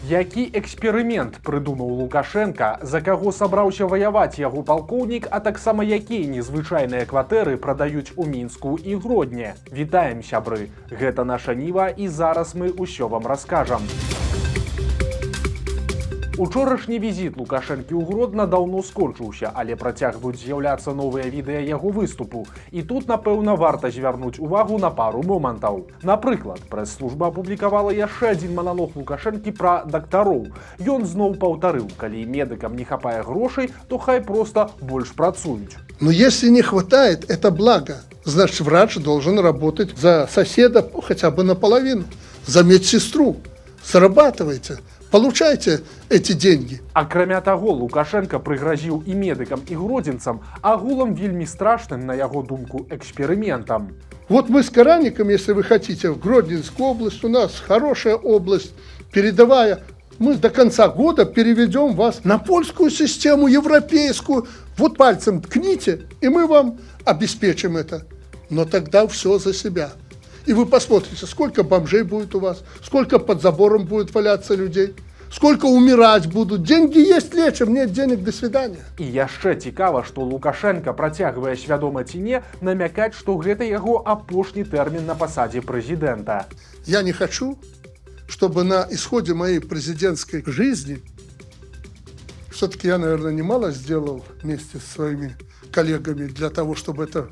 Які эксперымент прыдумаў Лукашенка, за каго сабраўся ваяваць яго палкоўнік, а таксама якія незвычайныя кватэры прадаюць у Мінску і Гродні. Вітаем, сябры! Гэта наша Ніва, і зараз мы ўсё вам раскажам. Учорашні візіт Лукашэнкі ў Гродна даўно скончыўся, але працягваюць з'яўляцца новыя відэа яго выступу. І тут, напэўна, варта звярнуць увагу на пару момантаў. Напрыклад, прэс-служба апублікавала яшчэ адзін маналог Лукашэнкі пра дактароў. Ён зноў паўтарыў: калі медыкам не хапае грошай, то хай проста больш працуюць. Но если не хватает, это благо. Значит, врач должен работать за соседа хотя бы наполовину, за медсестру. Зарабатывайте. Получайте эти деньги. Акрамя таго, Лукашенко прыгразіў і медыкам, і гродзенцам агулам вельмі страшным, на яго думку, эксперыментам. Вот мы с Караником, если вы хотите, в Гродненскую область, у нас хорошая область, передовая. Мы до конца года переведем вас на польскую систему, европейскую. Вот пальцем ткните, и мы вам обеспечим это. Но тогда все за себя. И вы посмотрите, сколько бомжей будет у вас, сколько под забором будет валяться людей, сколько умирать будут. Деньги есть, лечим, нет денег, до свидания. І яшчэ цікава, што Лукашенко працягвае, свядома ці не, намякаць, што гэта яго апошні тэрмін на пасадзе прэзідэнта. Я не хочу, чтобы на исходе моей президентской жизни, все-таки я, наверное, немало сделал вместе с своими коллегами для того, чтобы эта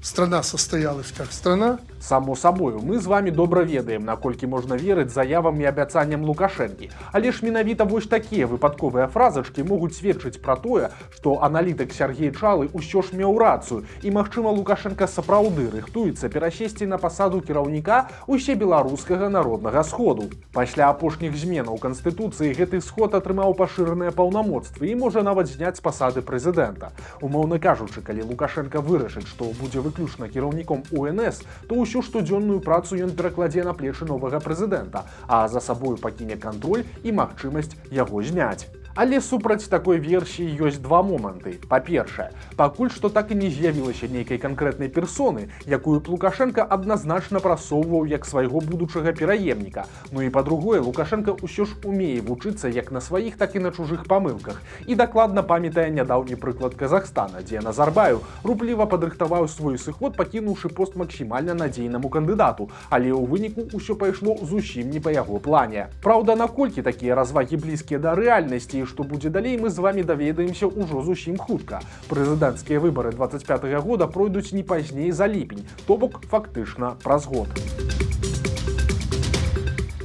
страна состоялась как страна. Само сабою, мы з вами добра ведаем, наколькі можна верыць заявам і абяцанням Лукашэнкі. Але ж менавіта вось такія выпадковыя фразачкі могуць сведчыць пра тое, што аналітык Сергей Чалы ўсё ж меў рацыю, і, магчыма, Лукашенка сапраўды рыхтуецца перасесці на пасаду кіраўніка усебеларускага народнага сходу. Пасля апошніх зменаў Канстытуцыі гэты сход атрымаў пашыраныя паўнамоцтвы і можа нават зняць з пасады прэзідэнта. Умоўна кажучы, калі Лукашенка вырашыць, што будзе выключна кіраўніком УНС, то усю штодзённую працу ён перакладзе на плечы новага прэзідэнта, а за сабою пакіне кантроль і магчымасць яго зняць. Але супраць такой версіі ёсць два моманты. Па-першае, пакуль што так і не з'явілася нейкай канкрэтнай персоны, якую б Лукашенка адназначна прасоўваў як свайго будучага пераемніка. Ну і па-другое, Лукашенка ўсё ж умее вучыцца як на сваіх, так і на чужых памылках. І дакладна памятае нядаўні прыклад Казахстана, дзе Назарбаев рупліва падрыхтаваў свой сыход, пакінуўшы пост максімальна надзейнаму кандыдату, але ў выніку ўсё пайшло зусім не па яго плане. Праўда, наколькі такія развагі блізкія да рэальнасці, што будзе далей, мы з вами даведаемся ўжо зусім хутка. Прэзідэнцкія выбары 25-го года пройдуць не пазней за ліпень, то бок фактычна праз год.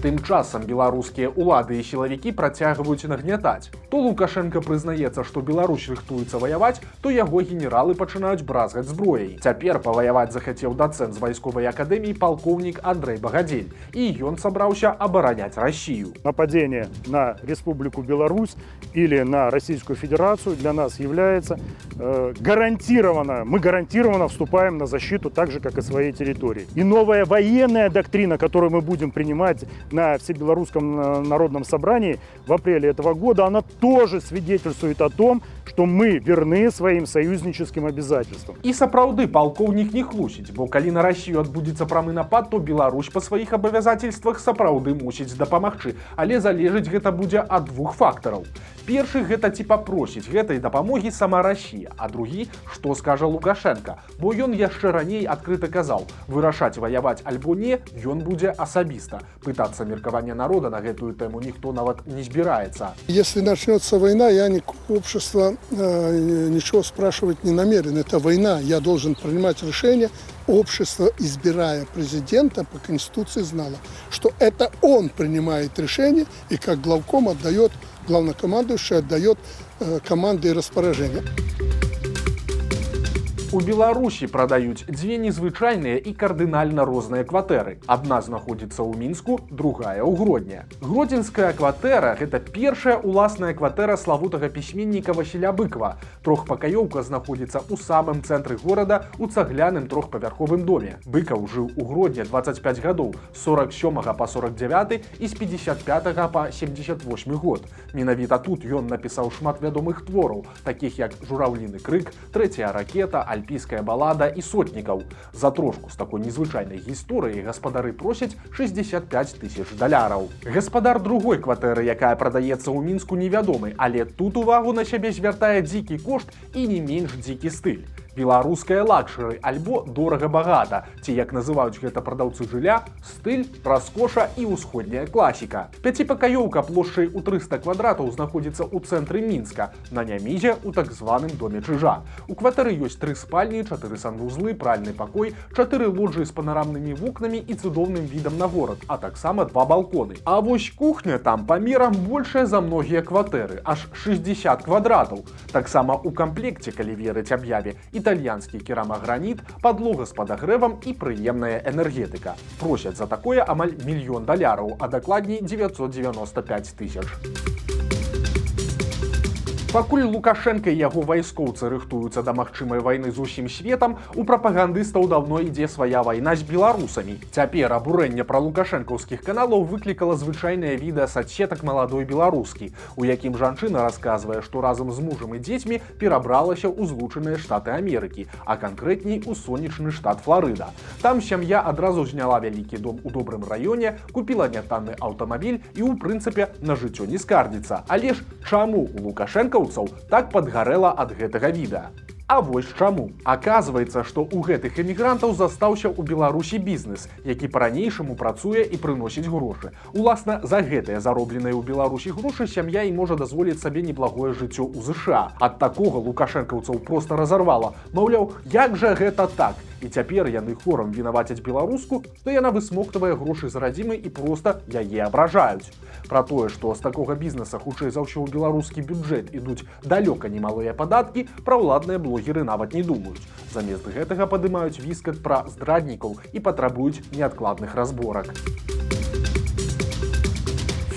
Тым часам беларускія ўлады і сілавікі працягваюць нагнятаць. То Лукашенко прызнаецца, што Беларусь рыхтуецца ваяваць, то яго генералы пачынаюць бразгаць зброяй. Цяпер паваяваць захацеў дацэнт з вайсковай акадэміі палкоўнік Андрэй Багадзель, і ён сабраўся абараняць Россию. Нападение на Республику Беларусь или на Российскую Федерацию для нас является гарантированно, мы гарантированно вступаем на защиту так же, как и своей территории. И новая военная доктрина, которую мы будем принимать на Всебелорусском народном собрании в апреле этого года, она тоже свидетельствует о том, что мы верны своим союзническим обязательствам. І сапраўды палкоўнік не хлусіць, бо калі на Россию адбудзецца прамы напад, то Беларусь па сваіх абавязательствах сапраўды мусіць дапамагчы, але залежыць гэта будзе ад двух фактараў. Першы, гэта ці папросіць гэтай дапамогі сама Россия, а другі, што скажа Лукашенко, бо ён яшчэ раней адкрыта казаў: вырашаць ваяваць альбо не, ён будзе асабіста. Пытацца меркавання народа на гэтую тэму ніхто нават не збіраецца. Если начнется война, я общество ничего спрашивать не намерен. Это война. Я должен принимать решение. Общество, избирая президента, по Конституции знало, что это он принимает решение и как главком отдает, главнокомандующий отдает команды и распоряжения. У Беларусі прадаюць дзве незвычайныя і кардынальна розныя кватэры. Адна знаходзіцца ў Мінску, другая ў Гродні. Гродзенская кватэра – гэта першая уласная кватэра славутага пісьменніка Васіля Быкова. Трохпакаёўка знаходзіцца ў самым цэнтры горада у цагляным трохпавярховым доме. Быкаў жыў у Гродні 25 гадоў, з 47 па 49 і з 55 па 78 год. Менавіта тут ён напісаў шмат вядомых твораў, такіх як «Жураўліны крык», «Трэцяя ракета», альпійская балада і сотнікаў. За трошку з такой незвычайнай гісторыяй гаспадары просяць 65 тысяч даляраў. Гаспадар другой кватэры, якая прадаецца ў Мінску, невядомы, але тут увагу на сябе звяртае дзікі кошт і не менш дзікі стыль. Беларуская лакшэры альбо дорага-багата, ці як называюць гэта прадаўцы жылля, стыль, раскоша і ўсходняя класіка. Пяціпакаёўка плошчай у 300 квадратаў знаходзіцца ў цэнтры Мінска, на Нямізе ў так званым доме Чыжа. У кватэры ёсць 3 спальні, 4 санвузлы, пральны пакой, 4 лоджыі з панарамнымі вокнамі і цудоўным відам на горад, а таксама 2 балконы. А вось кухня там памерам большая за многія кватэры, аж 60 квадратаў. Таксама ў камплекце, калі верыць аб'яве, італьянскі керамаграніт, падлога з падагрэвам і прыемная энергетыка. Просяць за такое амаль $1 мільён, а дакладней 995 тысяч. Пакуль Лукашенка і яго вайскоўцы рыхтуюцца да магчымай вайны з усім светам, у прапагандыстаў даўно ідзе свая вайна з беларусамі. Цяпер абурэнне пра лукашэнкаўскіх каналаў выклікала звычайнае відэа садсетак маладой беларускі, у якім жанчына расказвае, што разам з мужам і дзецьмі перабралася ў Злучаныя Штаты Амерыкі, а канкрэтней у сонечны штат Фларыда. Там сям'я адразу зняла вялікі дом у добрым раёне, купіла нятанны аўтамабіль і, у прынцыпе, на жыццё не скардзіцца. Але ж чаму у лукашэнкаў так падгарэла ад гэтага відэа? А вось чаму. Аказваецца, што ў гэтых эмігрантаў застаўся ў Беларусі бізнес, які па-ранейшаму працуе і прыносіць грошы. Уласна, за гэтыя заробленыя ў Беларусі грошы сям'я і можа дазволіць сабе неблагое жыццё ў ЗША. Ад такога лукашэнкаўцаў проста разарвала. Маўляў, як жа гэта так? І цяпер яны хорам вінавацяць беларуску, што яна высмоктавае грошы з радзімы і проста яе абражаюць. Пра тое, што з такога бізнеса хутчэй за ўсё ў беларускі бюджэт ідуць далёка немалыя падаткі, праўладныя блогеры нават не думаюць. Замест гэтага падымаюць віскат пра здраднікаў і патрабуюць неадкладных разборак.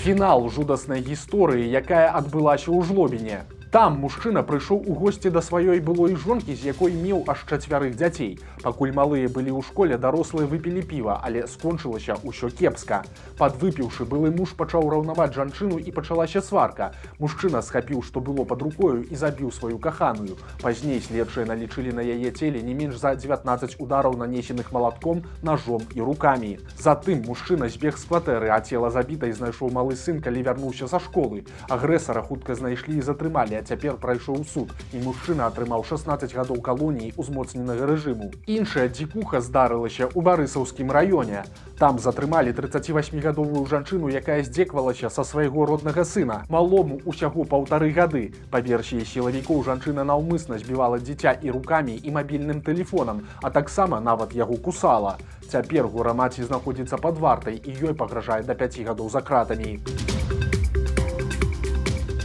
Фінал жудаснай гісторыі, якая адбылася ў Жлобіне. Там мужчына прыйшоў у госці да сваёй былой жонкі, з якой меў аж 4 дзяцей. Пакуль малыя былі ў школе, дарослыя выпілі піва, але скончылася ўсё кепска. Падвыпіўшы, былы муж пачаў раўнаваць жанчыну і пачалася сварка. Мужчына схапіў, што было пад рукою, і забіў сваю каханую. Пазней следчыя налічылі на яе целе не менш за 19 удараў, нанесеных малатком, ножом і рукамі. Затым мужчына збег з кватэры, а цела забітай знайшоў малы сын, калі вярнуўся са школы. Агрэсара хутка знайшлі і затрымалі, а цяпер прайшоў суд, і мужчына атрымаў 16 гадоў калоніі ўзмоцненага рэжыму. Іншая дзікуха здарылася ў Барысаўскім раёне. Там затрымалі 38-гадовую жанчыну, якая здзеквалася са свайго роднага сына. Малому ўсяго 1,5 гады. Па версіі сілавікоў, жанчына наўмысна збівала дзіця і рукамі, і мабільным тэлефонам, а таксама нават яго кусала. Цяпер гора-маці знаходзіцца пад вартай, і ёй пагражае да 5 гадоў за кратамі.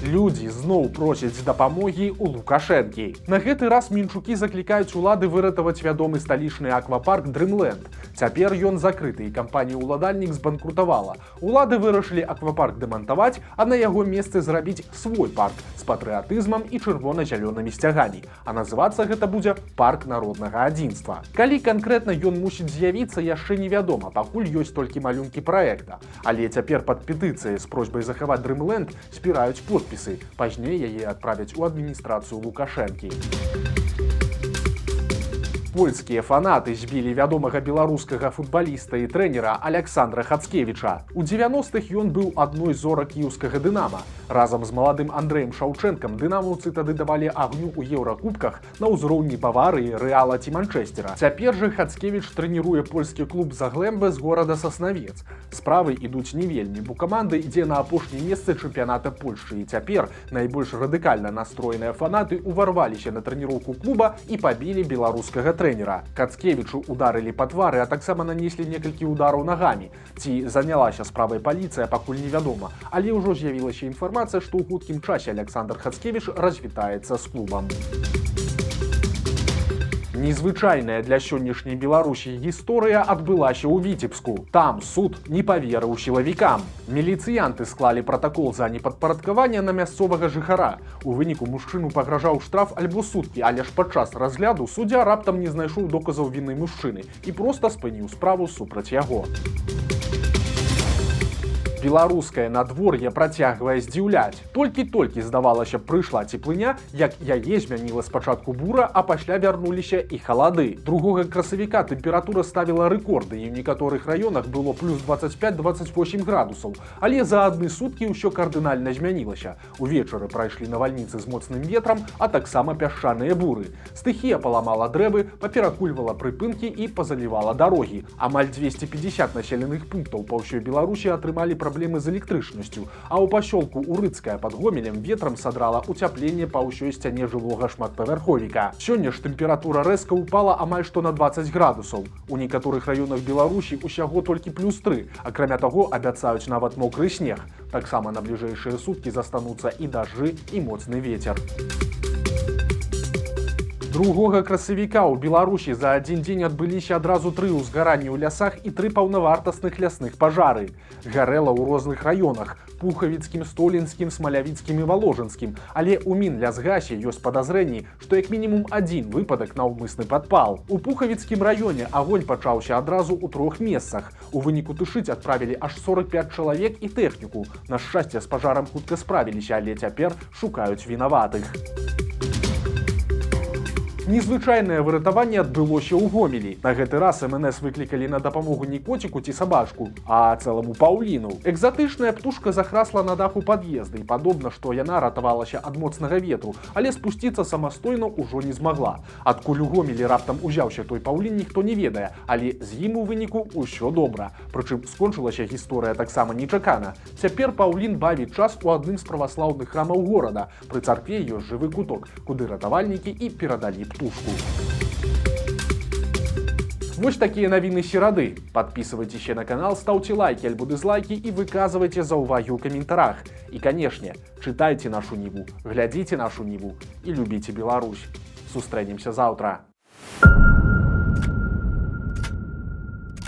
Людзі зноў просяць дапамогі ў Лукашэнкі. На гэты раз мінчукі заклікаюць улады выратаваць вядомы сталічны аквапарк Дрымленд. Цяпер ён закрыты, і кампанія-ўладальнік збанкрутавала. Улады вырашылі аквапарк дэмантаваць, а на яго месцы зрабіць свой парк з патрыятызмам і чырвона-зялёнымі сцягамі. А называцца гэта будзе парк народнага адзінства. Калі канкрэтна ён мусіць з'явіцца, яшчэ невядома, пакуль ёсць толькі малюнкі праекта. Але цяпер пад петыцыяй з просьбай захаваць Дрымленд збіраюць подпісы. Пазней яе адправяць у адміністрацыю Лукашэнкі. Польскія фанаты збілі вядомага беларускага футбаліста і трэнера Аляксандра Хацкевіча. У 90-х ён быў адной з зорак кіеўскага «Дынама». Разам з маладым Андрэем Шаўчэнкам дынамаўцы тады давалі агню ў еўракубках на ўзроўні Баварыі, Рэала ці Манчэсцера. Цяпер жа Хацкевіч трэніруе польскі клуб «Заглембе» з горада Саснавец. Справы ідуць не вельмі, бо каманда ідзе на апошняе месца чэмпіяната Польшчы, і цяпер найбольш радыкальна настроеныя фанаты ўварваліся на трэніроўку клуба і пабілі беларускага трэнера. Хацкевічу ударылі па твары, а таксама нанеслі некалькі удараў нагамі. Ці занялася справай паліцыя, пакуль невядома, але ўжо з'явілася інфармацыя, што ў хуткім часе Аляксандр Хацкевіч развітаецца з клубам. Незвычайная для сённяшняй Беларусі гісторыя адбылася ў Віцебску. Там суд не паверыў сілавікам. Міліцыянты склалі пратакол за непадпарадкаванне на мясцовага жыхара. У выніку мужчыну пагражаў штраф альбо суткі, але ж падчас разгляду суддзя раптам не знайшоў доказаў віны мужчыны і проста спыніў справу супраць яго. Беларускае надвор'е працягвае здзіўляць. Толькі-толькі, здавалася, прыйшла цеплыня, як яе змяніла спачатку бура, а пасля вярнуліся і халады. 2 красавіка тэмпература ставіла рэкорды, і ў некаторых раёнах было плюс 25-28 градусаў. Але за адны суткі ўсё кардынальна змянілася. Увечары прайшлі навальніцы з моцным ветрам, а таксама пясчаныя буры. Стыхія паламала дрэвы, паперакульвала прыпынкі і пазалівала дарогі. Амаль 250 населеных пунктаў па ўсёй Беларусі атрымалі праблемы з электрычнасцю, а ў пасёлку Урыцкая пад Гомелем ветрам садрала ўцяпленне па ўсёй сцяне жылога шматпавярховіка. Сёння ж тэмпература рэзка ўпала амаль што на 20 градусаў. У некаторых раёнах Беларусі усяго толькі плюс 3. Акрамя таго, абяцаюць нават мокры снег. Таксама на бліжэйшыя суткі застануцца і дажджы, і моцны вецер. 2 красавіка ў Беларусі за адзін дзень адбыліся адразу 3 узгаранні ў лясах і 3 паўнавартасных лясных пажары. Гарэла ў розных раёнах – Пухавіцкім, Столінскім, Смалявіцкім і Валожынскім. Але ў Мінлясгасе ёсць падазрэнні, што як мінімум адзін выпадак наўмысны падпал. У Пухавіцкім раёне агонь пачаўся адразу ў 3 месцах. У выніку тушыць адправілі аж 45 чалавек і тэхніку. На шчасце, з пажарам хутка справіліся, але цяпер шукаюць вінаватых. Незвычайнае выратаванне адбылося ў Гомелі. На гэты раз МНС выклікалі на дапамогу не коціку ці сабачку, а цэламу паўліну. Экзатычная птушка захрасла на даху пад'езда і падобна, што яна ратавалася ад моцнага ветру, але спусціцца самастойна ўжо не змагла. Адкуль у Гомелі раптам узяўся той паўлін, ніхто не ведае, але з ім у выніку ўсё добра. Прычым скончылася гісторыя таксама нечакана. Цяпер паўлін бавіць час у адным з праваслаўных храмаў горада. Пры царкве ёсць жывы куток, куды ратавальнікі і перадалі птушку. Вось такія навіны серады. Подписывайтесь на канал, ставьте лайки альбо дизлайки и выказывайте заўвагі ў каментарах. И, конечно, читайте нашу Ниву, глядите нашу Ниву и любите Беларусь. Сустрэнемся завтра.